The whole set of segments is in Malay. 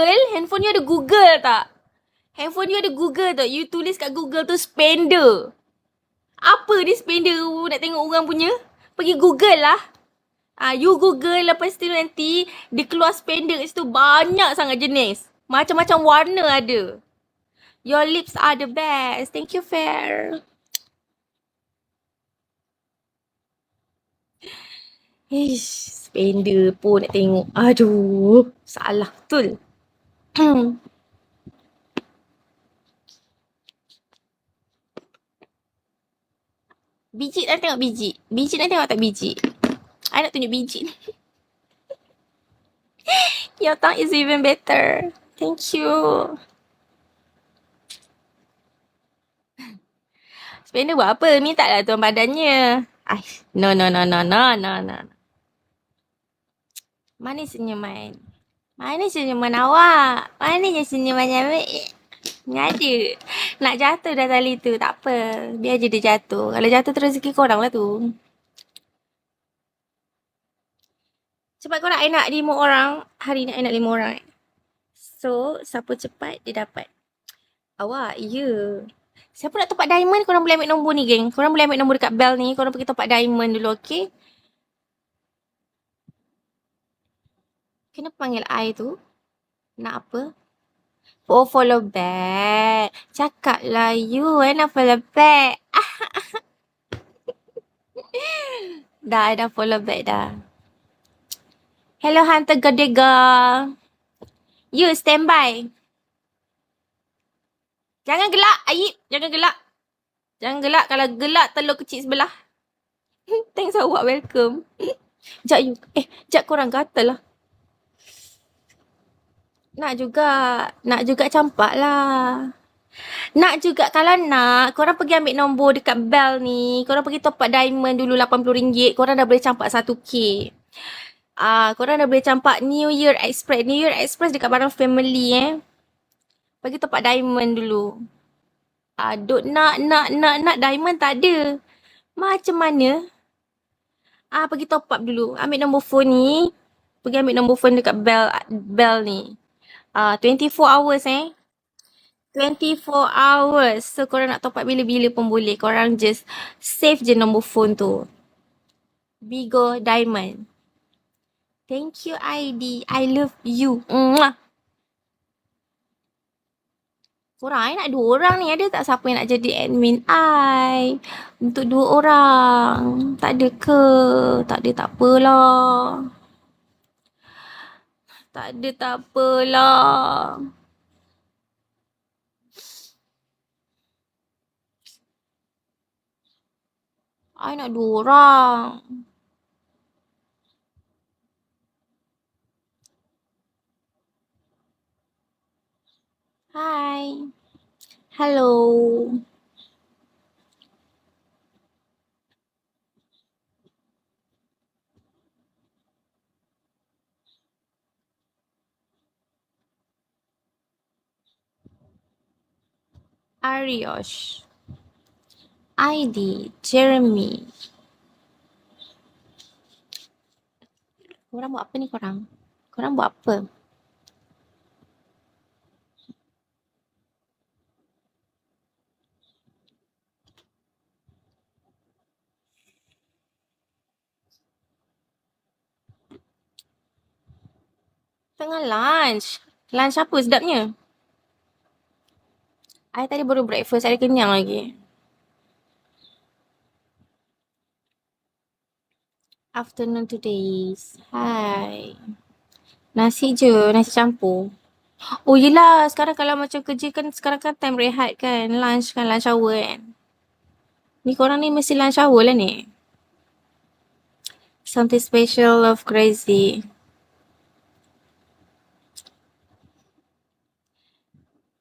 Handphone you ada Google tak? Handphone you ada Google tak? You tulis kat Google tu spender. Apa ni spender nak tengok orang punya? Pergi Google lah. You Google lepas tu nanti dia keluar spender kat situ banyak sangat jenis. Macam-macam warna ada. Your lips are the best. Thank you, Fair. Spender pun nak tengok. Aduh, salah betul. Biji nak tengok biji. Biji nak tengok tak biji? I nak tunjuk biji. Your tongue is even better. Thank you. Spender buat apa? Minta lah tuan badannya. No. Mana senyuman? Mana senyuman awak? Mana senyuman awak? Ni ada. Nak jatuh dah tali tu. Tak apa. Biar je dia jatuh. Kalau jatuh tu rezeki korang lah tu. Cepat korang, I nak 5 orang. Hari ni I nak 5 orang. So, siapa cepat, dia dapat. Awak, ya. Siapa nak topak diamond, korang boleh ambil nombor ni, geng. Korang boleh ambil nombor dekat bell ni. Korang pergi topak diamond dulu, okay? Kenapa panggil I tu? Nak apa? Oh, follow back. Cakap lah you, nak follow back. Dah, I dah follow back dah. Hello, Hunter Gadega. You, stand by. Jangan gelak, Aib. Jangan gelak. Jangan gelak. Kalau gelak, telur kecil sebelah. Thanks awak, welcome. Sekejap you. Sekejap korang kata lah. Nak juga campak lah. Nak juga, kalau nak, korang pergi ambil nombor dekat bell ni. Korang pergi top up diamond dulu RM80. Korang dah boleh campak 1K. Korang dah boleh campak New Year Express. New Year Express dekat barang family Pergi top up diamond dulu. Duk nak diamond tak ada. Macam mana? Pergi top up dulu. Ambil nombor phone ni. Pergi ambil nombor phone dekat bell ni. 24 hours 24 hours. So, korang nak top up bila-bila pun boleh. Korang just save je nombor phone tu. Bigo Diamond. Thank you, ID. I love you. Mwah. Korang, I nak 2 orang ni. Ada tak siapa yang nak jadi admin I? Untuk 2 orang. Tak ada ke? Tak ada, tak apalah. Tak ada, tak apalah. I nak 2 orang. Hi. Hello. Ariosh. ID. Jeremy. Korang buat apa ni korang? Korang buat apa? Tengah lunch. Lunch apa sedapnya? I tadi baru breakfast. I kenyang lagi. Afternoon today. Hi. Nasi je. Nasi campur. Oh yelah. Sekarang kalau macam kerja kan. Sekarang kan time rehat kan. Lunch kan. Lunch hour kan. Ni korang ni mesti lunch hour lah ni. Something special of crazy.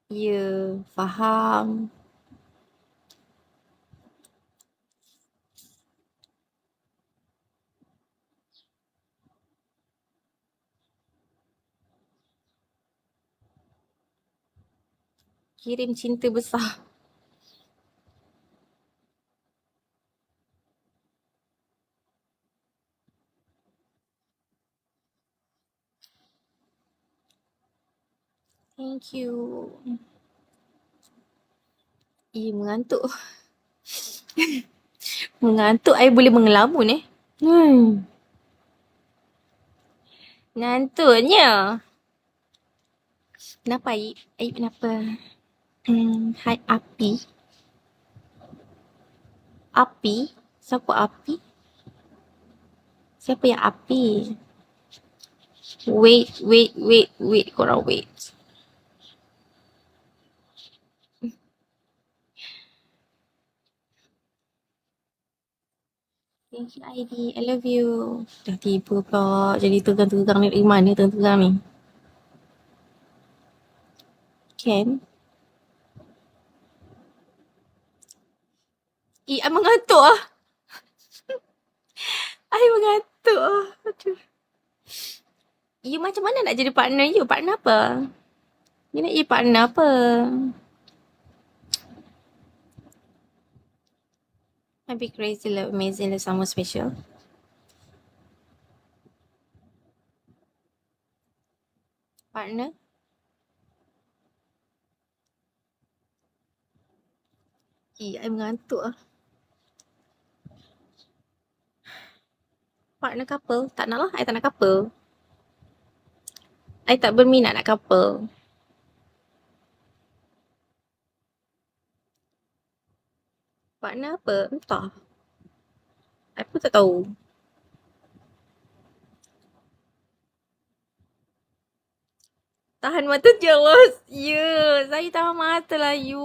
Ya. Faham. Kirim cinta besar. Thank you. Mengantuk. Mengantuk, I boleh mengelamun Ngantuknya. Kenapa, Aib? Aib kenapa? Hai, Api. Api? Siapa Api? Siapa yang Api? Wait. Korang wait. Thank you, ID. I love you. Dah tiba pula. Jadi tegang-tegang ni. Mana tegang-tegang ni? Can? I mengantuk ah. I mengantuk ah. Aduh. You macam mana nak jadi partner you? Partner apa? You nak jadi partner apa? Happy, crazy, love, amazing, love, someone special. Partner? I mengantuk ah. Partner couple? Tak nak lah. I tak nak couple. I tak berminat nak couple. Partner apa? Entah. I pun tak tahu. Tahan mata jealous. Saya tahan mata lah you.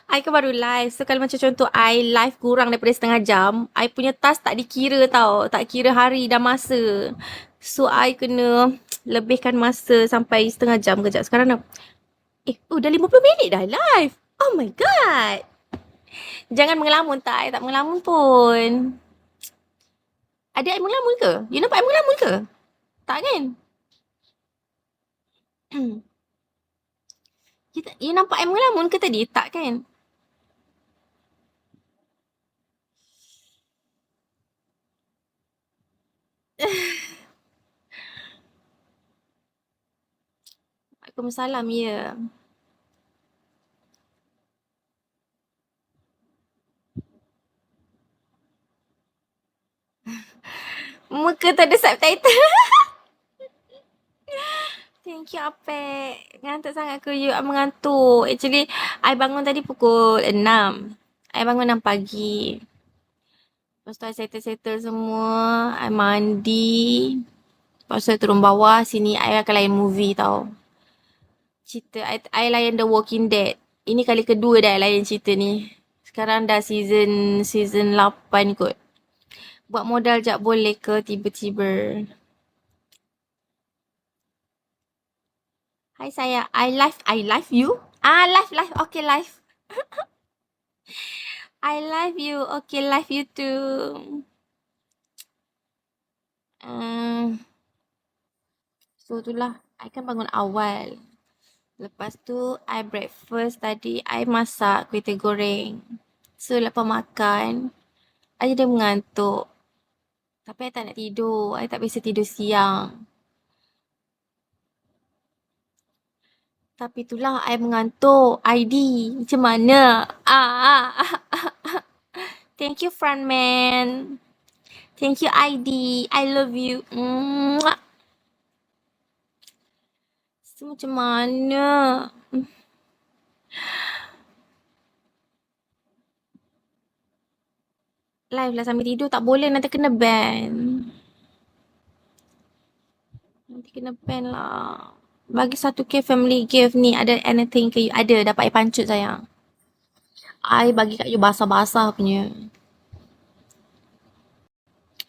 I kan baru live. So kalau macam contoh I live kurang daripada setengah jam, I punya task tak dikira tau. Tak kira hari dan masa. So I kena lebihkan masa sampai setengah jam kejap. Sekarang dah dah 50 minit dah live. Oh my god. Jangan mengelamun tak. I tak mengelamun pun. Ada I mengelamun ke? You nampak I mengelamun ke? Tak kan? You nampak I mengelamun ke tadi? Tak kan? Waalaikumsalam, ya. Muka tak ada subtitle. Thank you, Apek. Ngantuk sangat ke you? I mengantuk. Actually, I bangun tadi pukul 6. I bangun 6 pagi. Lepas tu I settle-settle semua. I mandi. Lepas tu I turun bawah. Sini I akan layan movie tau. Cerita. I layan The Walking Dead. Ini kali kedua dah I layan cerita ni. Sekarang dah season 8 kot. Buat modal jap boleh ke tiba-tiba? Hai saya, I live you? Live, okay live. I live you, okay live you too. So itulah, I kan bangun awal. Lepas tu, I breakfast tadi, I masak kuih teh goreng. So lepas makan, I jadi mengantuk. Tapi I tak nak tidur, I tak biasa tidur siang. Tapi itulah, I mengantuk. ID, macam mana? Thank you, frontman. Thank you, ID. I love you. So, macam mana? Live lah sambil tidur tak boleh, nanti kena ban. Nanti kena ban lah. Bagi 1K family gift ni, ada anything ke you? Ada, dapat I pancut sayang. I bagi kat you basah-basah punya.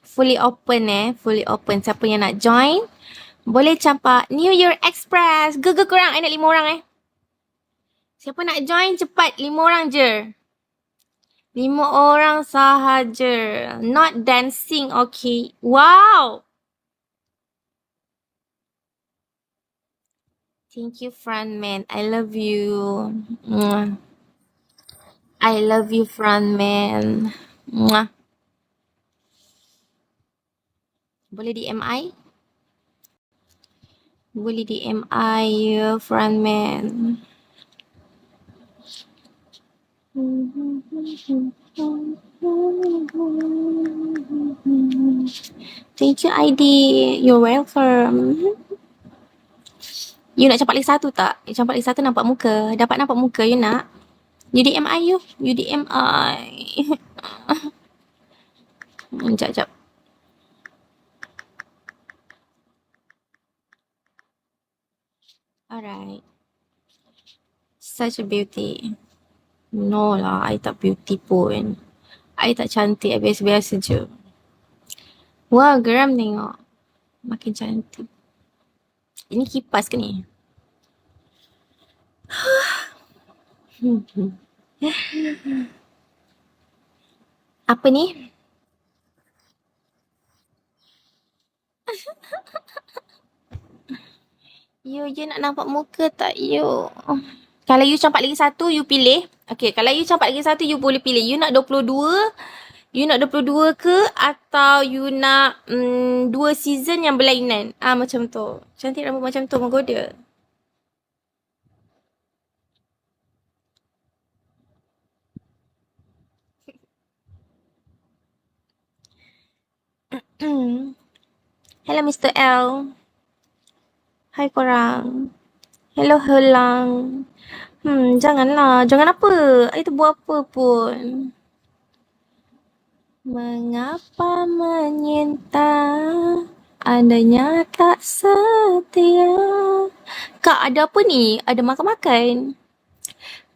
Fully open fully open. Siapa yang nak join, boleh campak New Year Express. Gegar korang, I nak 5 orang Siapa nak join cepat, 5 orang je. 5 orang sahaja. Not dancing, okay. Wow. Thank you, frontman. I love you. I love you, frontman. Boleh DM I? Boleh DM I, frontman. Thank you, ID. You're welcome. You nak campak lagi satu tak? Campak lagi satu nampak muka. Dapat nampak muka, you nak? You DM I, you. You DM I. Sekejap. Alright. Such a beauty. No lah, I tak beauty pun. I tak cantik, I biasa-biasa je. Wah, geram tengok. Makin cantik. Ini kipas ke ni? Apa ni? You nak nampak muka tak, you? Kalau you campak lagi satu, you pilih. Okay, kalau you campak lagi satu, you boleh pilih. You nak 22, you nak 22 ke atau you nak 2 season yang berlainan? Macam tu. Cantik rambut macam tu, menggoda. Hello Mr. L. Hai korang. Hello Helang. Janganlah. Jangan apa. I tak buat apa pun. Mengapa menyinta? Andainya tak setia. Kak, ada apa ni? Ada makan-makan?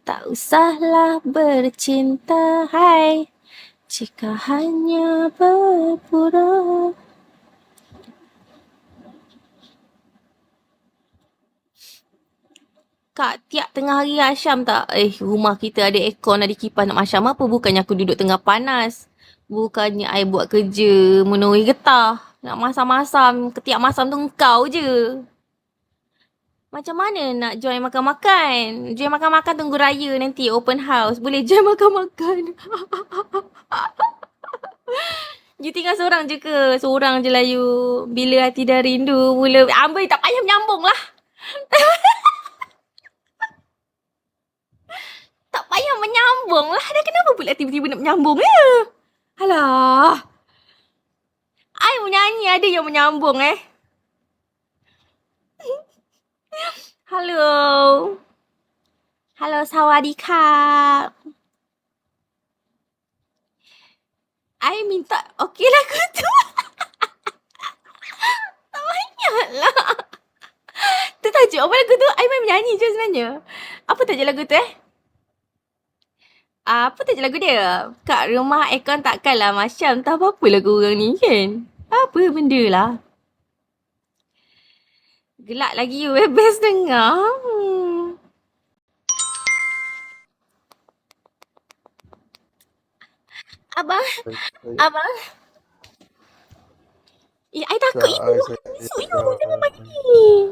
Tak usahlah bercinta. Hai. Jika hanya berpura. Kak, tiap tengah hari asyam tak? Rumah kita ada aircon, ada kipas, nak asyam apa? Bukannya aku duduk tengah panas. Bukannya I buat kerja menuhi getah. Nak masam-masam, ketiak masam tu engkau je. Macam mana nak join makan-makan? Join makan-makan tunggu raya nanti, open house. Boleh join makan-makan. You tinggal seorang je ke? Seorang je lah you. Bila hati dah rindu, mula amboi tak payah menyambung lah. Tak payah menyambung lah. Dah kenapa pula tiba-tiba nak menyambung ya? Alah. I menyanyi ada yang menyambung Halo. Halo, sawadikap. I minta okey lagu tu. Tak payahlah. Tu tajuk apa lagu tu? I main menyanyi je sebenarnya. Apa tajuk lagu tu Apa tajuk lagu dia? Kat rumah aircon takkanlah macam tak apa-apa lagu orang ni kan? Apa benda lah. Gelak lagi you best dengar. Abang. I takut you. Masuk you jangan mandi.